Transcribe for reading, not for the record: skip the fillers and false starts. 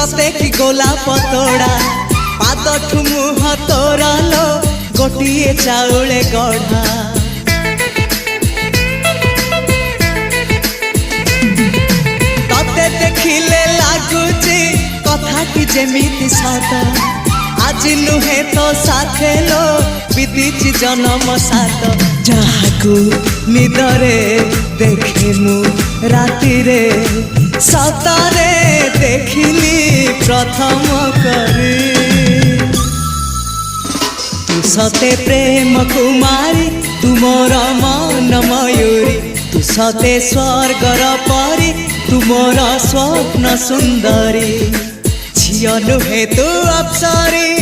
सते कि गोलाप तोड़ा पादठु मुह तोरा लो गोटिए चाउले गढ़ा तते देखिले लागुची कथाटी जेमिति सत आज नुहे तो साथे लो विदिची जन्म सात जहाकू निदरे देखे मु राति रे सतरे देखिली प्रथम करी तू सते प्रेम कुमारी तू मोर मन मयूरी तू सते स्वर्गर परी तू मोर स्वप्न सुंदरी झियो नुहे तू अप्सरी।